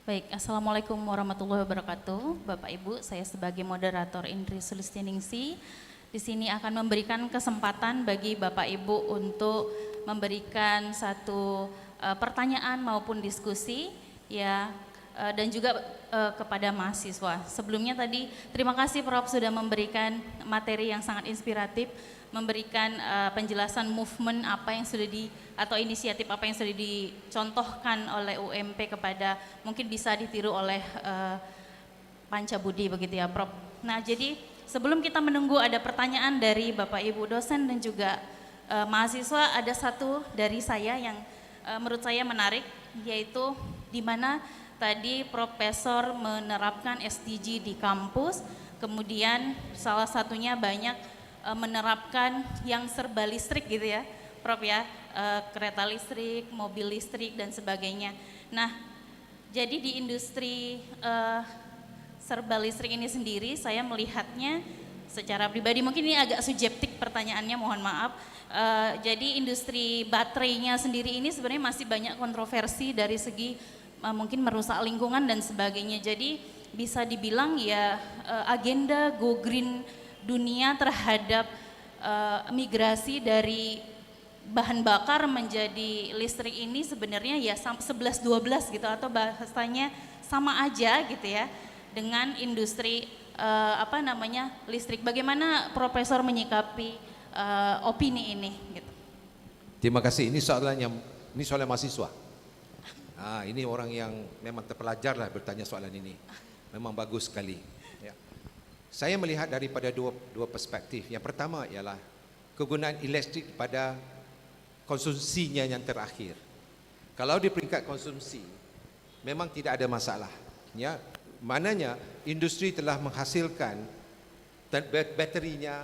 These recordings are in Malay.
Baik, Assalamualaikum warahmatullahi wabarakatuh. Bapak Ibu, saya sebagai moderator Indri Sulistiningsih di sini akan memberikan kesempatan bagi Bapak Ibu untuk memberikan satu pertanyaan maupun diskusi ya, dan juga kepada mahasiswa. Sebelumnya tadi terima kasih Prof sudah memberikan materi yang sangat inspiratif, memberikan penjelasan movement apa yang sudah atau inisiatif apa yang sudah dicontohkan oleh UMP kepada mungkin bisa ditiru oleh Pancabudi begitu ya Prof. Nah jadi sebelum kita menunggu ada pertanyaan dari Bapak Ibu dosen dan juga mahasiswa, ada satu dari saya yang menurut saya menarik, yaitu di mana tadi Profesor menerapkan SDG di kampus, kemudian salah satunya banyak menerapkan yang serba listrik gitu ya Prof ya, kereta listrik, mobil listrik dan sebagainya. Nah jadi di industri serba listrik ini sendiri saya melihatnya secara pribadi, mungkin ini agak subjektif pertanyaannya, mohon maaf. Jadi industri baterainya sendiri ini sebenarnya masih banyak kontroversi dari segi mungkin merusak lingkungan dan sebagainya. Jadi bisa dibilang ya agenda go green dunia terhadap migrasi dari bahan bakar menjadi listrik ini sebenarnya ya 11-12 gitu, atau bahasanya sama aja gitu ya dengan industri listrik. Bagaimana Profesor menyikapi opini ini gitu? Terima kasih. Ini soalan mahasiswa. Ini orang yang memang terpelajar lah bertanya soalan ini. Memang bagus sekali. Ya. Saya melihat daripada dua perspektif. Yang pertama ialah kegunaan elektrik pada konsumsinya yang terakhir. Kalau di peringkat konsumsi memang tidak ada masalah. Ya, maknanya industri telah menghasilkan baterinya,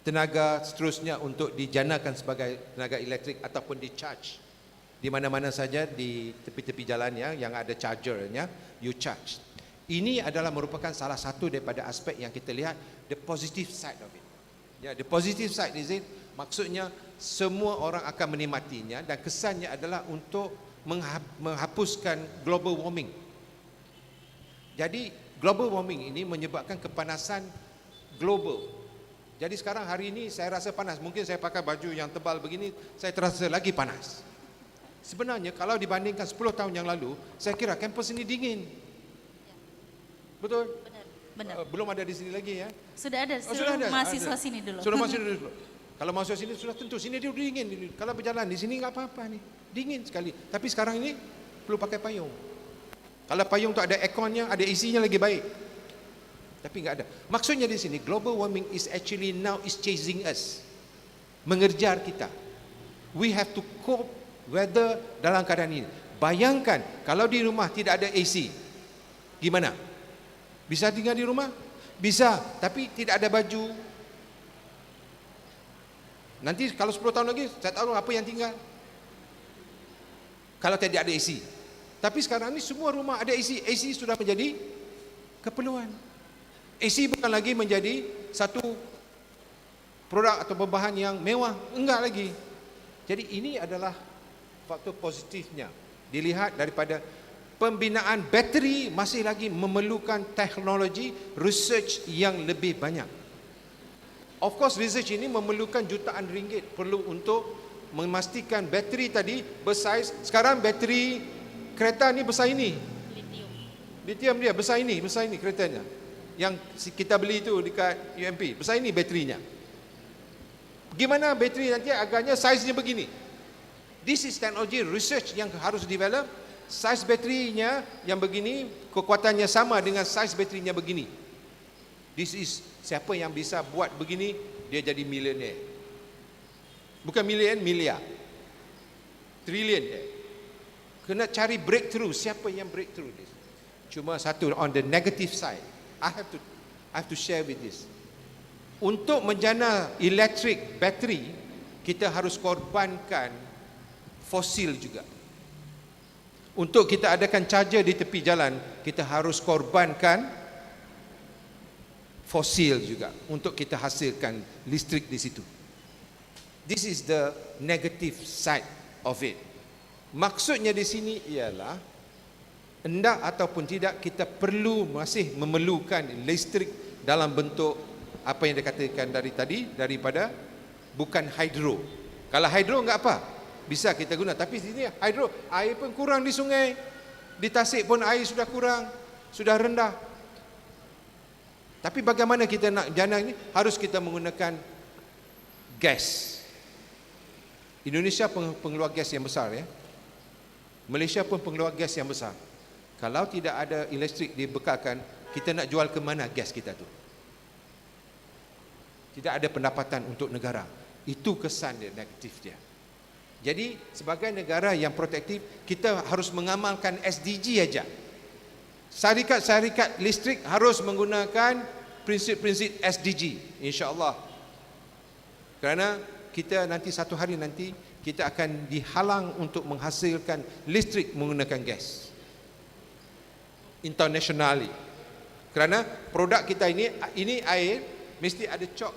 tenaga seterusnya untuk dijanakan sebagai tenaga elektrik ataupun di charge di mana-mana saja di tepi-tepi jalannya yang ada chargernya, you charge. Ini adalah merupakan salah satu daripada aspek yang kita lihat, the positive side of it. Ya, the positive side is it, maksudnya semua orang akan menikmatinya dan kesannya adalah untuk menghapuskan global warming. Jadi global warming ini menyebabkan kepanasan global. Jadi sekarang hari ini saya rasa panas, mungkin saya pakai baju yang tebal begini, saya terasa lagi panas. Sebenarnya kalau dibandingkan 10 tahun yang lalu, saya kira kampus ini dingin. Betul? Benar. Belum ada di sini lagi ya? Sudah ada, sudah ada. mahasiswa sini dulu. Sudah mahasiswa dulu. Kalau mahasiswa sini sudah tentu, sini dia dingin. Kalau berjalan di sini nggak apa-apa nih, dingin sekali. Tapi sekarang ini perlu pakai payung. Kalau payung tu ada airconnya, ada AC-nya lagi baik. Tapi nggak ada. Maksudnya di sini global warming is actually now is chasing us, mengejar kita. We have to cope weather dalam keadaan ini. Bayangkan kalau di rumah tidak ada AC, gimana? Bisa tinggal di rumah? Bisa, tapi tidak ada baju. Nanti kalau 10 tahun lagi, saya tahu apa yang tinggal. Kalau tidak ada AC. Tapi sekarang ini semua rumah ada AC. AC sudah menjadi keperluan. AC bukan lagi menjadi satu produk atau bahan yang mewah. Enggak lagi. Jadi ini adalah faktor positifnya. Dilihat daripada pembinaan bateri masih lagi memerlukan teknologi research yang lebih banyak. Of course research ini memerlukan jutaan ringgit perlu untuk memastikan bateri tadi bersaiz. Sekarang bateri kereta ni besar ini. Lithium dia besar ini keretanya. Yang kita beli itu dekat UMP, besar ini baterinya. Gimana bateri nanti agaknya saiznya begini. This is technology research yang harus develop. Saiz baterinya yang begini, kekuatannya sama dengan saiz baterinya begini. This is, siapa yang bisa buat begini, dia jadi millionaire. Bukan million, miliar. Trillion dia. Kena cari breakthrough, siapa yang breakthrough this. Cuma satu, on the negative side, I have to share with this. Untuk menjana elektrik bateri, kita harus korbankan fosil juga. Untuk kita adakan charger di tepi jalan, kita harus korbankan fosil juga untuk kita hasilkan listrik di situ. This is the negative side of it. Maksudnya di sini ialah hendak ataupun tidak, kita masih memerlukan listrik dalam bentuk apa yang dikatakan daripada bukan hidro. Kalau hidro enggak apa, bisa kita guna. Tapi sini hidro, air pun kurang di sungai, di Tasik pun air sudah kurang, sudah rendah. Tapi bagaimana kita nak jana ini? Harus kita menggunakan gas. Indonesia pengeluar gas yang besar, ya. Malaysia pun pengeluar gas yang besar. Kalau tidak ada elektrik dibekalkan, kita nak jual ke mana gas kita tu? Tidak ada pendapatan untuk negara. Itu kesan dia, negatif dia. Jadi sebagai negara yang protektif, kita harus mengamalkan SDG aja. Syarikat-syarikat listrik harus menggunakan prinsip-prinsip SDG, insya-Allah. Kerana kita nanti satu hari nanti kita akan dihalang untuk menghasilkan listrik menggunakan gas internationally. Kerana produk kita ini air mesti ada cok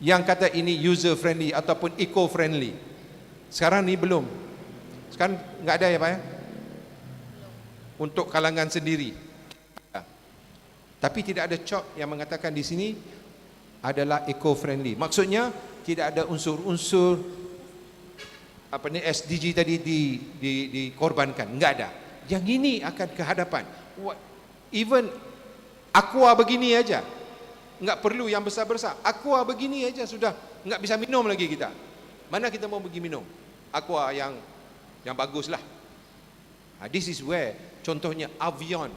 yang kata ini user friendly ataupun eco friendly. Sekarang ni belum. Sekarang enggak ada ya Pak ya? Untuk kalangan sendiri. Tapi tidak ada cok yang mengatakan di sini adalah eco friendly. Maksudnya tidak ada unsur-unsur SDG tadi dikorbankan. Enggak ada. Yang ini akan ke hadapan. Even aqua begini aja, enggak perlu yang besar-besar. Aqua begini aja sudah enggak bisa minum lagi kita. Mana kita mau pergi minum? Aqua yang baguslah. This is where contohnya Avion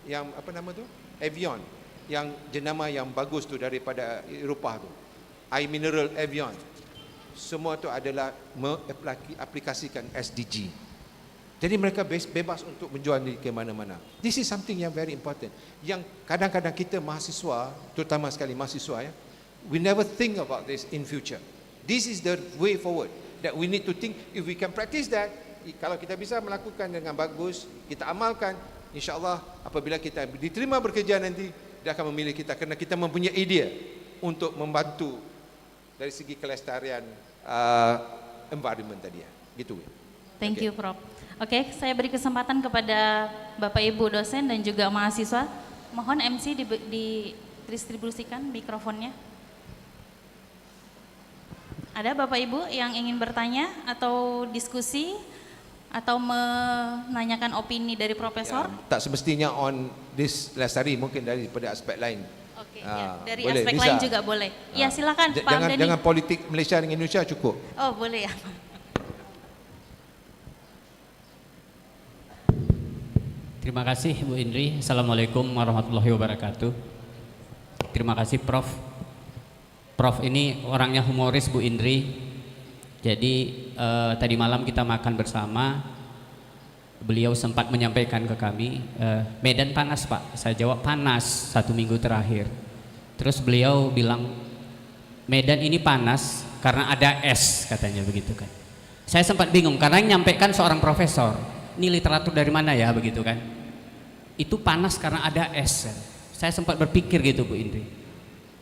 yang apa nama tu? Avion yang jenama yang bagus tu daripada Eropah tu. Air mineral Avion. Semua tu adalah mengaplikasikan SDG. Jadi mereka bebas untuk menjual di ke mana-mana. This is something yang very important. Yang kadang-kadang kita mahasiswa, terutama sekali mahasiswa ya, we never think about this in future. This is the way forward that we need to think. If we can practice that, kalau kita bisa melakukan dengan bagus, kita amalkan, insya-Allah apabila kita diterima bekerja nanti, dia akan memilih kita kerana kita mempunyai idea untuk membantu dari segi kelestarian environment tadi ya. Gitu ya. Thank you Prof. Oke, saya beri kesempatan kepada Bapak Ibu dosen dan juga mahasiswa. Mohon MC didistribusikan mikrofonnya. Ada Bapak Ibu yang ingin bertanya atau diskusi atau menanyakan opini dari profesor? Ya, tak semestinya on this Lestari, mungkin daripada aspek lain. Oke, ya, dari boleh, aspek bisa. lain juga boleh. Ya silakan Pak Amdani. Jangan politik Malaysia dengan Indonesia cukup. Oh boleh ya. Terima kasih Bu Indri. Assalamualaikum warahmatullahi wabarakatuh. Terima kasih Prof. Prof ini orangnya humoris Bu Indri. Jadi tadi malam kita makan bersama. Beliau sempat menyampaikan ke kami, Medan panas Pak. Saya jawab panas 1 minggu terakhir. Terus beliau bilang, Medan ini panas karena ada es, katanya begitu kan. Saya sempat bingung karena yang menyampaikan seorang profesor. Ini literatur dari mana ya begitu kan? Itu panas karena ada es. Saya sempat berpikir gitu Bu Indri.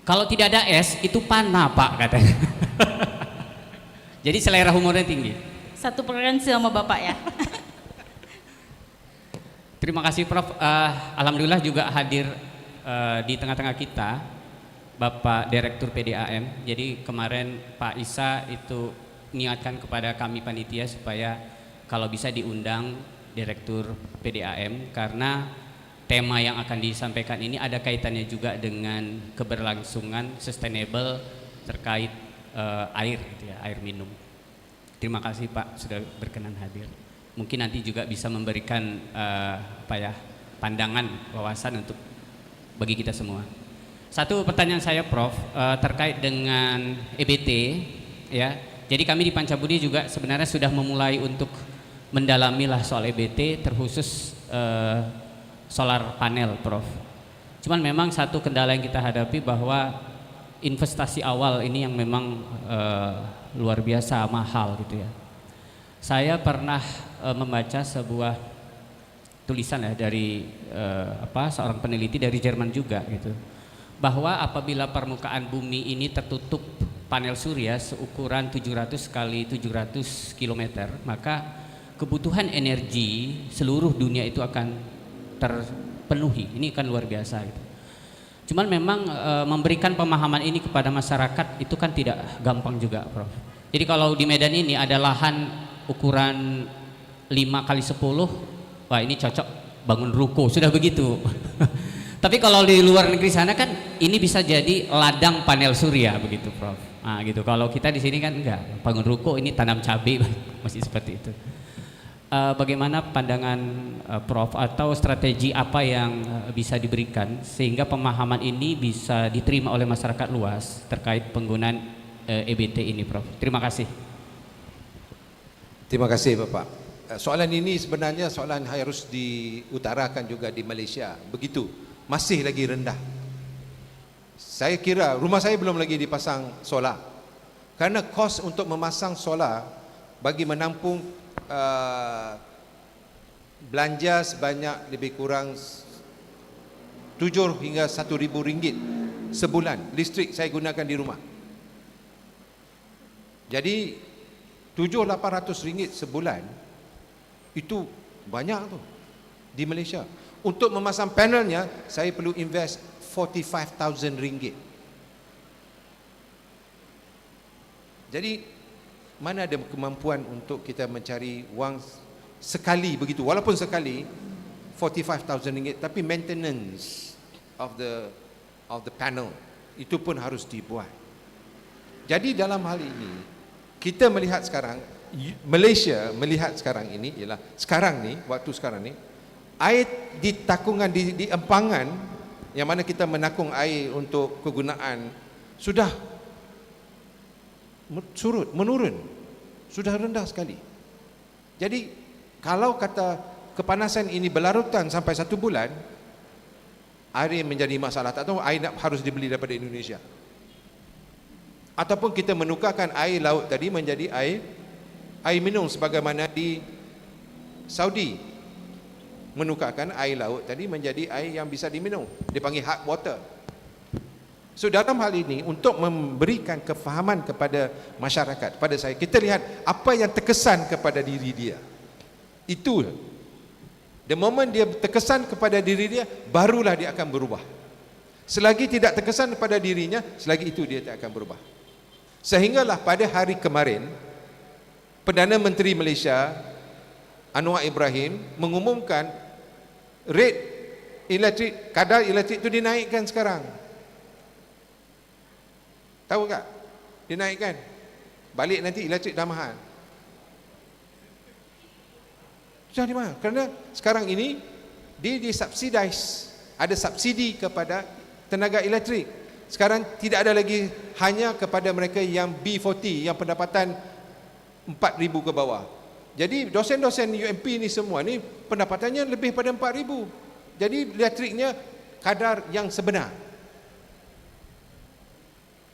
Kalau tidak ada es itu panah Pak katanya. Jadi selera humornya tinggi. Satu frekuensi sama Bapak ya. Terima kasih Prof. Alhamdulillah juga hadir di tengah-tengah kita Bapak Direktur PDAM. Jadi kemarin Pak Isa itu niatkan kepada kami panitia supaya kalau bisa diundang Direktur PDAM karena tema yang akan disampaikan ini ada kaitannya juga dengan keberlangsungan sustainable terkait air gitu ya, air minum. Terima kasih Pak sudah berkenan hadir. Mungkin nanti juga bisa memberikan pandangan wawasan untuk bagi kita semua. Satu pertanyaan saya Prof terkait dengan EBT ya. Jadi kami di Pancabudi juga sebenarnya sudah memulai untuk mendalamilah soal EBT terkhusus solar panel Prof. Cuman memang satu kendala yang kita hadapi bahwa investasi awal ini yang memang luar biasa mahal gitu ya. Saya pernah membaca sebuah tulisan ya dari seorang peneliti dari Jerman juga gitu. Bahwa apabila permukaan bumi ini tertutup panel surya seukuran 700 kali 700 km, maka kebutuhan energi seluruh dunia itu akan terpenuhi. Ini kan luar biasa gitu. Cuman memang memberikan pemahaman ini kepada masyarakat itu kan tidak gampang juga, Prof. Jadi kalau di Medan ini ada lahan ukuran 5x10, wah ini cocok bangun ruko, sudah begitu. Tapi kalau di luar negeri sana kan ini bisa jadi ladang panel surya begitu, Prof. Nah, gitu. Kalau kita di sini kan enggak, bangun ruko ini tanam cabai masih seperti itu. Bagaimana pandangan Prof atau strategi apa yang bisa diberikan sehingga pemahaman ini bisa diterima oleh masyarakat luas terkait penggunaan EBT ini, Prof? Terima kasih. Terima kasih Bapak. Soalan ini sebenarnya soalan harus diutarakan juga di Malaysia. Begitu, masih lagi rendah. Saya kira rumah saya belum lagi dipasang solar. Karena kos untuk memasang solar bagi menampung belanja sebanyak lebih kurang 7 hingga 1,000 ringgit sebulan listrik saya gunakan di rumah. Jadi 700-800 ringgit sebulan itu banyak tu di Malaysia. Untuk memasang panelnya saya perlu invest 45,000 ringgit. Jadi mana ada kemampuan untuk kita mencari wang sekali begitu, walaupun sekali 45,000 ringgit, tapi maintenance of the panel itu pun harus dibuat. Jadi dalam hal ini kita melihat sekarang, Malaysia melihat sekarang ini ialah sekarang ni, waktu sekarang ni air di takungan di empangan yang mana kita menakung air untuk kegunaan sudah surut, menurun, sudah rendah sekali. Jadi kalau kata kepanasan ini berlarutan sampai 1 bulan, air menjadi masalah. Tak tahu air harus dibeli daripada Indonesia, ataupun kita menukarkan air laut tadi menjadi air minum sebagaimana di Saudi menukarkan air laut tadi menjadi air yang bisa diminum, dipanggil hard water. So dalam hal ini untuk memberikan kefahaman kepada masyarakat, pada saya, kita lihat apa yang terkesan kepada diri dia. Itu the moment dia terkesan kepada diri dia, barulah dia akan berubah. Selagi tidak terkesan kepada dirinya, selagi itu dia tak akan berubah. Sehinggalah pada hari kemarin Perdana Menteri Malaysia Anwar Ibrahim mengumumkan rate elektrik, kadar elektrik itu dinaikkan sekarang. Tahu tak? Dinaikkan. Balik nanti elektrik dah mahal. Sudah mahal. Kerana sekarang ini dia disubsidize. Ada subsidi kepada tenaga elektrik. Sekarang tidak ada lagi hanya kepada mereka yang B40, yang pendapatan 4,000 ke bawah. Jadi dosen-dosen UMP ni semua ni pendapatannya lebih pada 4,000. Jadi elektriknya kadar yang sebenar.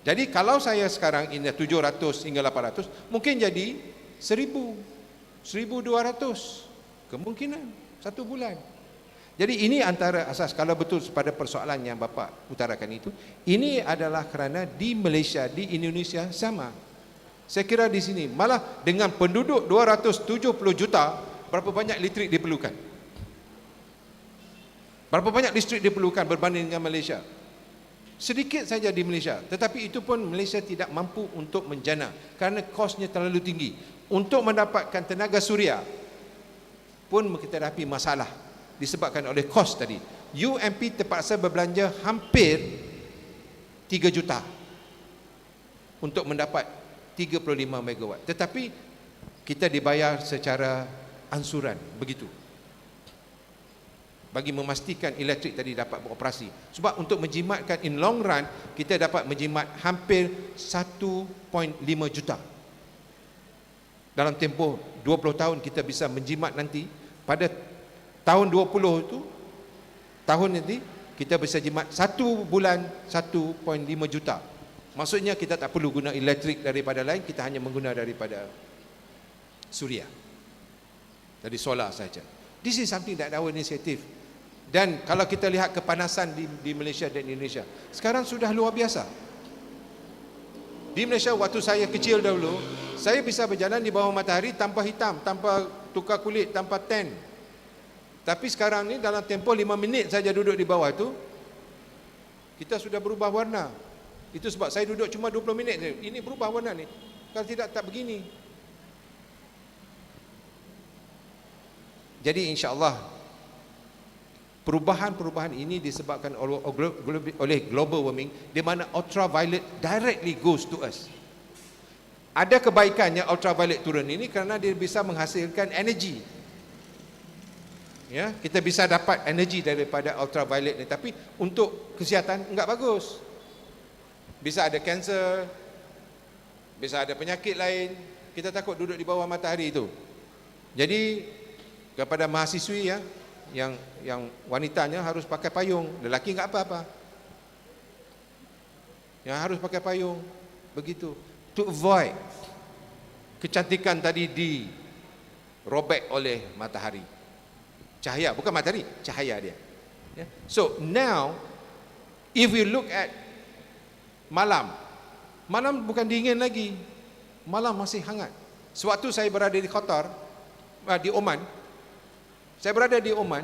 Jadi kalau saya sekarang ini 700 hingga 800, mungkin jadi 1,000, 1,200 kemungkinan 1 bulan. Jadi ini antara asas, kalau betul pada persoalan yang Bapak utarakan itu, ini adalah kerana di Malaysia, di Indonesia sama. Saya kira di sini malah dengan penduduk 270 juta, berapa banyak listrik diperlukan? Berapa banyak listrik diperlukan berbanding dengan Malaysia? Sedikit saja di Malaysia, tetapi itu pun Malaysia tidak mampu untuk menjana kerana kosnya terlalu tinggi. Untuk mendapatkan tenaga suria pun kita hadapi masalah disebabkan oleh kos tadi. UMP terpaksa berbelanja hampir 3 juta untuk mendapat 35 megawatt, tetapi kita dibayar secara ansuran begitu, bagi memastikan elektrik tadi dapat beroperasi. Sebab untuk menjimatkan in long run, kita dapat menjimat hampir 1.5 juta. Dalam tempoh 20 tahun kita bisa menjimat nanti, pada tahun 20 itu, tahun nanti kita bisa jimat 1 bulan 1.5 juta. Maksudnya kita tak perlu guna elektrik daripada lain, kita hanya mengguna daripada suria, dari solar saja. This is something that our initiative. Dan kalau kita lihat kepanasan di Malaysia dan Indonesia, sekarang sudah luar biasa. Di Malaysia waktu saya kecil dahulu, saya bisa berjalan di bawah matahari tanpa hitam, tanpa tukar kulit tanpa tan. Tapi sekarang ni dalam tempoh 5 minit saja duduk di bawah tu, kita sudah berubah warna. Itu sebab saya duduk cuma 20 minit je. Ini berubah warna ni. Kalau tidak, tak begini. Jadi insya-Allah perubahan-perubahan ini disebabkan oleh global warming, di mana ultraviolet directly goes to us. Ada kebaikannya ultraviolet turun ini kerana dia bisa menghasilkan energi. Ya, kita bisa dapat energi daripada ultraviolet ni, tapi untuk kesihatan enggak bagus. Bisa ada kanser, bisa ada penyakit lain. Kita takut duduk di bawah matahari itu. Jadi kepada mahasiswi ya, yang wanitanya harus pakai payung, lelaki enggak apa-apa. Yang harus pakai payung, begitu. To avoid kecantikan tadi dirobek oleh matahari. Cahaya, bukan matahari, cahaya dia. So now, if we look at malam, malam bukan dingin lagi, malam masih hangat. Sewaktu saya berada di Qatar, di Oman, saya berada di Oman,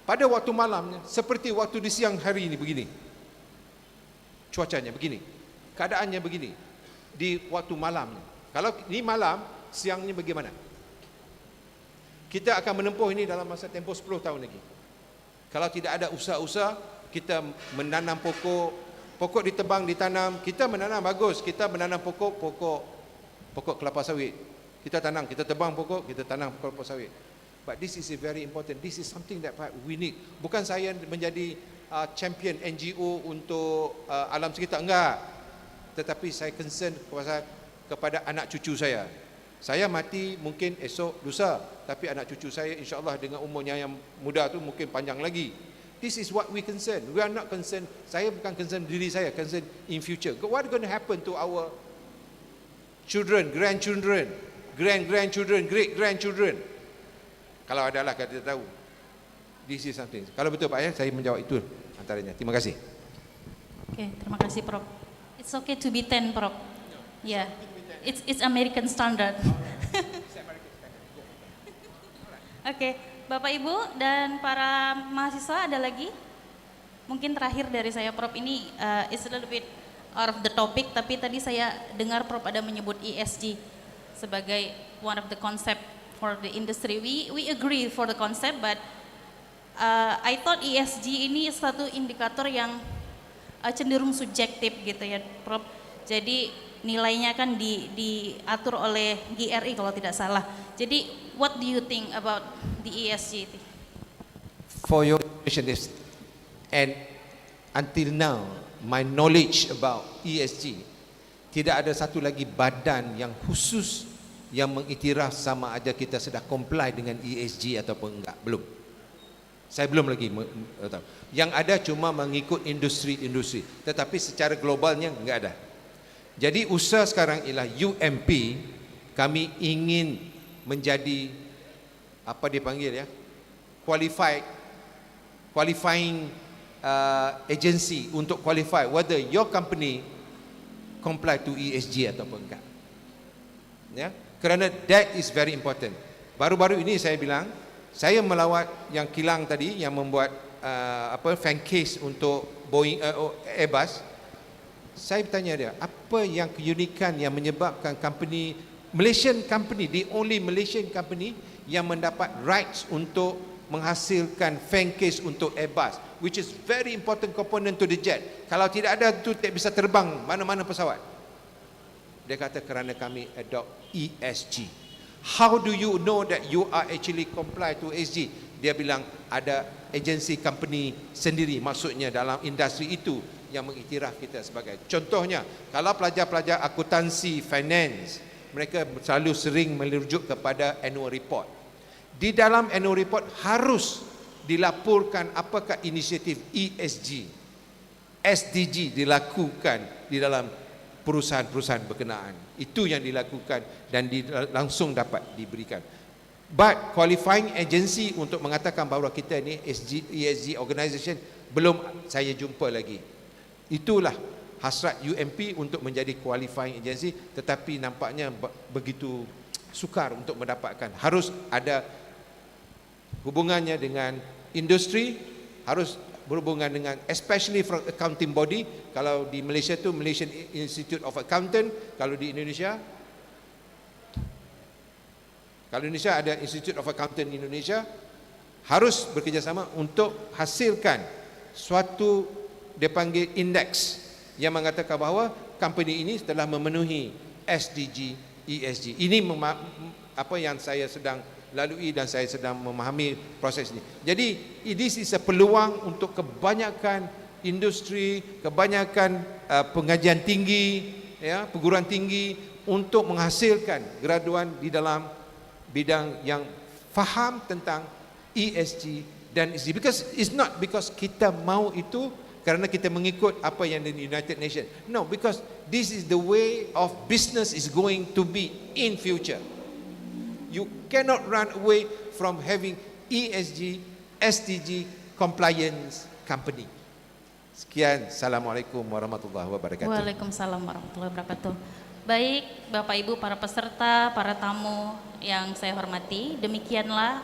pada waktu malamnya seperti waktu di siang hari ini begini. Cuacanya begini, keadaannya begini di waktu malamnya. Kalau ini malam, siangnya bagaimana? Kita akan menempuh ini dalam masa tempoh 10 tahun lagi. Kalau tidak ada usaha-usaha, kita menanam pokok ditebang, ditanam, kita menanam bagus, kita menanam pokok kelapa sawit. Kita tanam, kita tebang pokok, kita tanam kelapa sawit. But this is very important. This is something that we need. Bukan saya menjadi champion NGO untuk alam sekitar, enggak. Tetapi saya concern kepada anak cucu saya. Saya mati mungkin esok lusa, tapi anak cucu saya insya-Allah dengan umurnya yang muda tu mungkin panjang lagi. This is what we concern. We are not concerned. Saya bukan concern diri saya, concern in future. What going to happen to our children, grandchildren, great-grandchildren. Kalau adalah kita tahu. This is something. Kalau betul Pak ya, saya menjawab itu antaranya. Terima kasih. Oke, terima kasih Prof. It's okay to be 10, Prof. Ya, it's American standard. Oke, Bapak Ibu dan para mahasiswa, ada lagi? Mungkin terakhir dari saya, Prof, ini it's a little bit out of the topic, tapi tadi saya dengar Prof ada menyebut ESG sebagai one of the concept for the industry. We agree for the concept, but I thought ESG ini satu indikator yang cenderung subjektif gitu ya, Prof. Jadi nilainya kan diatur oleh GRI kalau tidak salah. Jadi what do you think about the ESG? For your information, and until now, my knowledge about ESG, tidak ada satu lagi badan yang khusus yang mengiktiraf sama ada kita sudah comply dengan ESG ataupun enggak. Belum. Saya belum lagi tahu. Yang ada cuma mengikut industri-industri, tetapi secara globalnya enggak ada. Jadi usaha sekarang ialah UMP, kami ingin menjadi apa dipanggil ya, qualifying agency untuk qualify whether your company comply to ESG ataupun enggak. Ya, kerana that is very important. Baru-baru ini saya bilang, saya melawat yang kilang tadi yang membuat fan case untuk Boeing Airbus. Saya bertanya dia, apa yang keunikan yang menyebabkan company, Malaysian company, the only Malaysian company yang mendapat rights untuk menghasilkan fan case untuk Airbus, which is very important component to the jet. Kalau tidak ada tu tak bisa terbang mana-mana pesawat. Dia kata kerana kami adopt ESG. How do you know that you are actually comply to ESG? Dia bilang ada agensi company sendiri, maksudnya dalam industri itu yang mengiktiraf kita sebagai. Contohnya, kalau pelajar-pelajar akuntansi, finance, mereka selalu sering merujuk kepada annual report. Di dalam annual report harus dilaporkan apakah inisiatif ESG, SDG dilakukan di dalam perusahaan-perusahaan berkenaan. Itu yang dilakukan dan langsung dapat diberikan. But qualifying agency untuk mengatakan bahawa kita ni ESG organisation belum saya jumpa lagi. Itulah hasrat UMP untuk menjadi qualifying agency, tetapi nampaknya begitu sukar untuk mendapatkan. Harus ada hubungannya dengan industri, harus berhubungan dengan especially from accounting body. Kalau di Malaysia tu Malaysian Institute of Accountant, kalau di Indonesia ada Institute of Accountant di Indonesia, harus bekerjasama untuk hasilkan suatu dia panggil indeks yang mengatakan bahawa company ini telah memenuhi SDG, ESG. Ini apa yang saya sedang lalui dan saya sedang memahami proses ini. Jadi this is a peluang untuk kebanyakan industri, kebanyakan pengajian tinggi, ya, perguruan tinggi untuk menghasilkan graduan di dalam bidang yang faham tentang ESG dan ESG. Because it's not because kita mau itu kerana kita mengikut apa yang di United Nations. No, because this is the way of business is going to be in future. You cannot run away from having ESG, SDG compliance company. Sekian, Assalamualaikum warahmatullahi wabarakatuh. Waalaikumsalam warahmatullahi wabarakatuh. Baik, Bapak Ibu para peserta, para tamu yang saya hormati, demikianlah.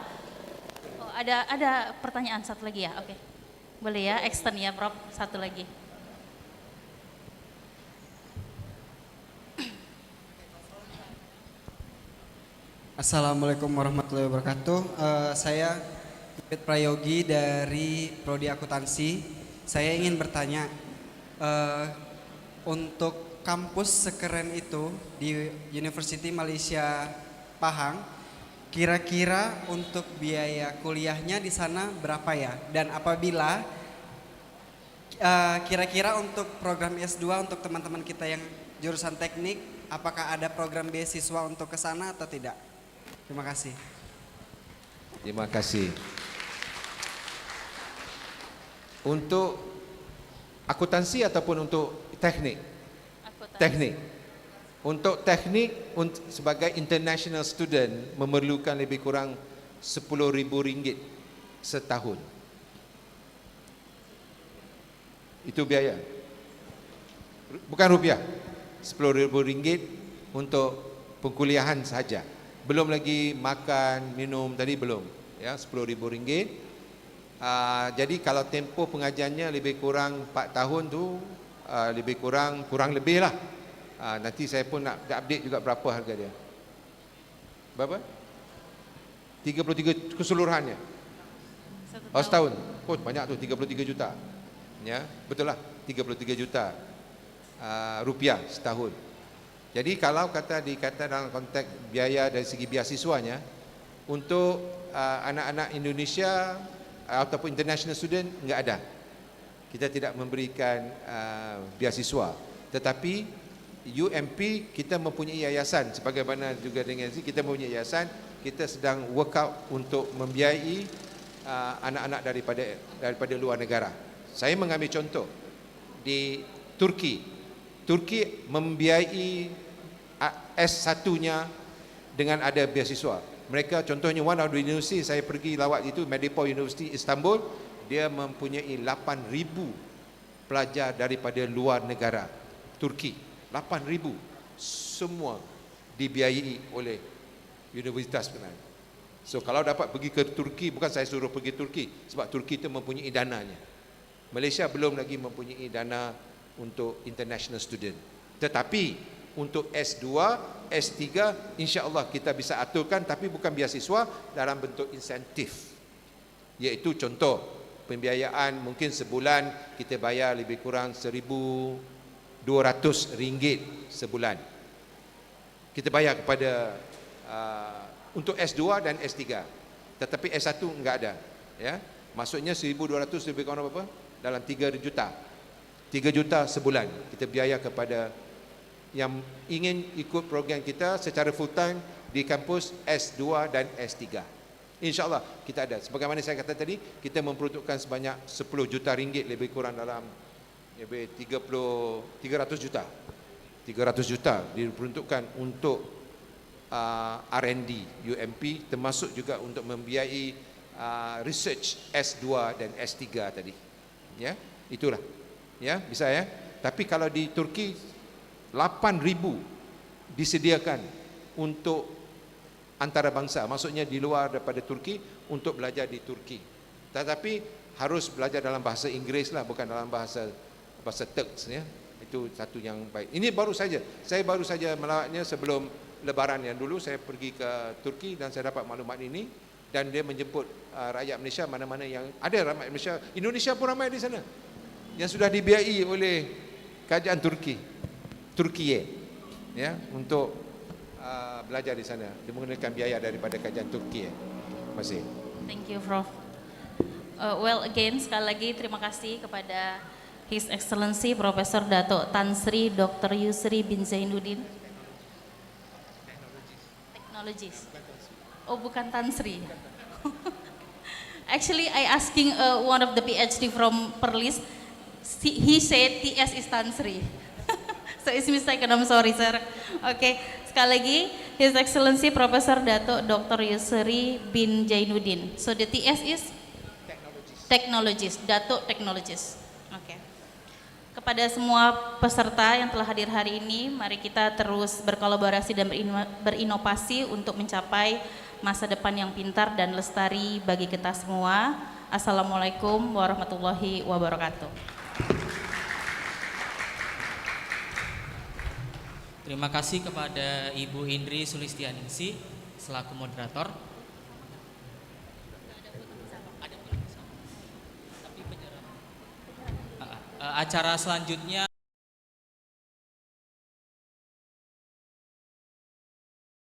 Oh, ada pertanyaan satu lagi ya? Oke. Boleh ya, extend ya Prof, satu lagi. Assalamualaikum warahmatullahi wabarakatuh. Saya David Prayogi dari Prodi Akuntansi. Saya ingin bertanya, untuk kampus sekeren itu di University Malaysia Pahang, kira-kira untuk biaya kuliahnya di sana berapa ya? Dan apabila kira-kira untuk program S2 untuk teman-teman kita yang jurusan teknik, apakah ada program beasiswa untuk ke sana atau tidak? Terima kasih. Terima kasih. Untuk akuntansi ataupun untuk teknik? Akuntansi. Teknik. Untuk teknik sebagai international student memerlukan lebih kurang RM10,000 setahun. Itu biaya. Bukan rupiah. RM10,000 untuk pengkuliahan sahaja. Belum lagi makan, minum tadi belum. Ya, RM10,000. Jadi kalau tempoh pengajiannya lebih kurang 4 tahun tu lebih kurang lebih lah. Nanti saya pun nak update juga berapa harga dia. Berapa? 33 keseluruhannya. Setahun. Oh, banyak tu, 33 juta. Ya, betul lah, 33 juta rupiah setahun. Jadi kalau dikata dalam konteks biaya dari segi beasiswanya, untuk anak-anak Indonesia ataupun international student enggak ada. Kita tidak memberikan beasiswa. Tetapi UMP kita mempunyai yayasan, sebagaimana juga dengan kita mempunyai yayasan, kita sedang work out untuk membiayai anak-anak daripada luar negara. Saya mengambil contoh di Turki. Turki membiayai S1-nya dengan ada beasiswa. Mereka contohnya one of the university saya pergi lawat itu, Medipol University Istanbul, dia mempunyai 8,000 pelajar daripada luar negara. Turki, 8,000 semua dibiayai oleh universitas berkenaan. So kalau dapat pergi ke Turki, bukan saya suruh pergi Turki, sebab Turki itu mempunyai dananya. Malaysia belum lagi mempunyai dana untuk international student. Tetapi untuk S2, S3 insya-Allah kita bisa aturkan, tapi bukan beasiswa, dalam bentuk insentif. Iaitu contoh pembiayaan mungkin sebulan kita bayar lebih kurang RM1,200 sebulan. Kita bayar kepada untuk S2 dan S3. Tetapi S1 enggak ada, ya. Maksudnya 1,200 lebih kurang berapa? Dalam 3 juta. 3 juta sebulan kita biaya kepada yang ingin ikut program kita secara full time di kampus S2 dan S3. InsyaAllah kita ada. Sebagaimana saya kata tadi, kita memperuntukkan sebanyak 10 juta ringgit, lebih kurang dalam 300 juta. 300 juta diperuntukkan untuk R&D UMP, termasuk juga untuk membiayai research S2 dan S3 tadi. Ya, itulah. Ya, bisa ya. Tapi kalau di Turki 8,000 disediakan untuk antarabangsa, maksudnya di luar daripada Turki untuk belajar di Turki. Tetapi harus belajar dalam bahasa Inggeris lah, bukan dalam bahasa Turks ya. Itu satu yang baik. Ini baru saja, saya baru saja melawatnya sebelum Lebaran yang dulu saya pergi ke Turki dan saya dapat maklumat ini dan dia menjemput rakyat Malaysia mana-mana yang ada rakyat Malaysia, Indonesia pun ramai di sana yang sudah dibiayai oleh kerajaan Turki ya untuk belajar di sana menggunakan biaya daripada kerajaan Turki. Terima kasih. Thank you, Prof. Well, again, sekali lagi terima kasih kepada His Excellency Profesor Dato' Tan Sri Dr. Yusri bin Zainuddin. Technologies. Oh, bukan Tan Sri. Actually, I asking one of the PhD from Perlis. He said TS is Tan Sri. So it's mistaken. I'm sorry, sir. Okay, sekali lagi, His Excellency Profesor Dato' Dr. Yusri bin Zainuddin. So the TS is Technologies, Dato' Technologies. Oke. Kepada semua peserta yang telah hadir hari ini, mari kita terus berkolaborasi dan berinovasi untuk mencapai masa depan yang pintar dan lestari bagi kita semua. Assalamualaikum warahmatullahi wabarakatuh. Terima kasih kepada Ibu Indri Sulistianingsih selaku moderator. Acara selanjutnya